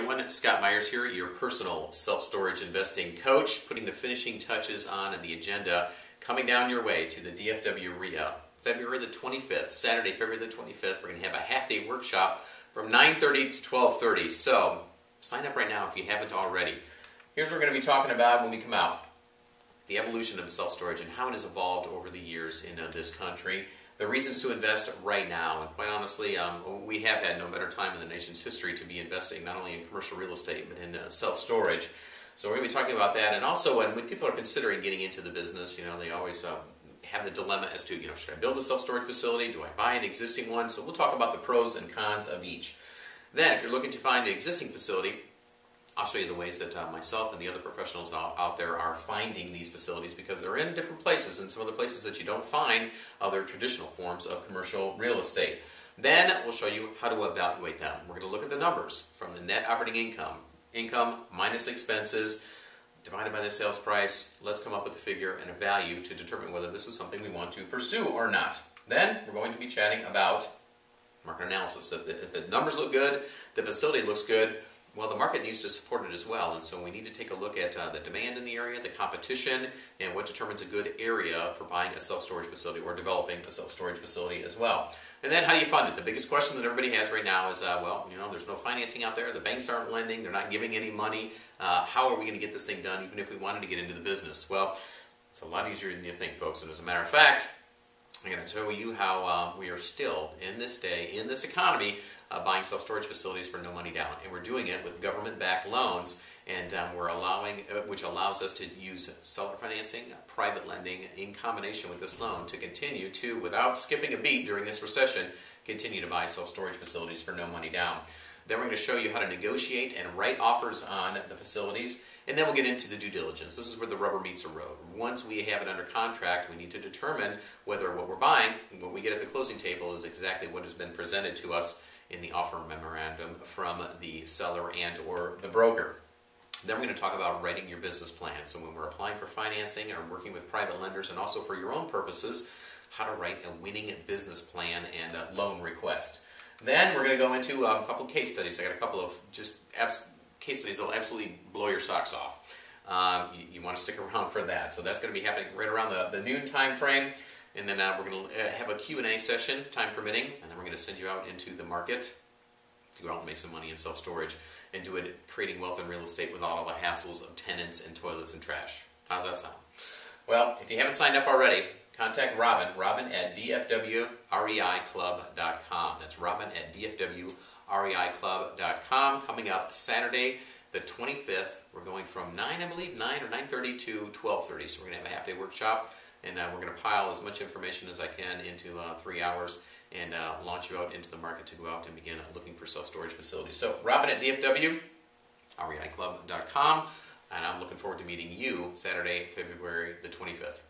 everyone, Scott Myers here, your personal self-storage investing coach, putting the finishing touches on the agenda, coming down your way to the DFW RIA, February the 25th, Saturday, February the 25th. We're going to have a half-day workshop from 9:30 to 12:30, so sign up right now if you haven't already. Here's what we're going to be talking about when we come out: the evolution of self-storage and how it has evolved over the years in this country, the reasons to invest right now, and quite honestly, we have had no better time in the nation's history to be investing not only in commercial real estate, but in self-storage. So we're going to be talking about that, and also when people are considering getting into the business, they always have the dilemma as to, should I build a self-storage facility? Do I buy an existing one? So we'll talk about the pros and cons of each. Then, if you're looking to find an existing facility, I'll show you the ways that myself and the other professionals out there are finding these facilities, because they're in different places, and some of the places that you don't find other traditional forms of commercial real estate. Then we'll show you how to evaluate them. We're going to look at the numbers from the net operating income minus expenses, divided by the sales price. Let's come up with a figure and a value to determine whether this is something we want to pursue or not. Then we're going to be chatting about market analysis. If the numbers look good, the facility looks good, well, the market needs to support it as well, and so we need to take a look at the demand in the area, the competition, and what determines a good area for buying a self-storage facility or developing a self-storage facility as well. And then how do you fund it? The biggest question that everybody has right now is, there's no financing out there, the banks aren't lending, they're not giving any money. How are we going to get this thing done even if we wanted to get into the business? Well, it's a lot easier than you think, folks, and as a matter of fact, I'm going to tell you how we are still, in this day, in this economy, buying self-storage facilities for no money down. And we're doing it with government-backed loans, and we're allowing, which allows us to use seller financing, private lending, in combination with this loan to continue to, without skipping a beat during this recession, continue to buy self-storage facilities for no money down. Then we're going to show you how to negotiate and write offers on the facilities, and then we'll get into the due diligence. This is where the rubber meets the road. Once we have it under contract, we need to determine whether what we're buying, what we get at the closing table, is exactly what has been presented to us in the offer memorandum from the seller and or the broker. Then we're going to talk about writing your business plan. So when we're applying for financing or working with private lenders, and also for your own purposes, how to write a winning business plan and a loan request. Then we're going to go into a couple of case studies. I got a couple of case studies that will absolutely blow your socks off. You want to stick around for that. So that's going to be happening right around the noon time frame. And then we're going to have a Q&A session, time permitting, and then we're going to send you out into the market to go out and make some money in self-storage and do it creating wealth in real estate without all the hassles of tenants and toilets and trash. How's that sound? Well, if you haven't signed up already, contact Robin at dfwreiclub.com. That's Robin at dfwreiclub.com. Coming up Saturday, the 25th, we're going from 9 or 9:30 to 12:30. So we're going to have a half-day workshop, and we're going to pile as much information as I can into 3 hours and launch you out into the market to go out and begin looking for self-storage facilities. So Robin at dfwreiclub.com, and I'm looking forward to meeting you Saturday, February the 25th.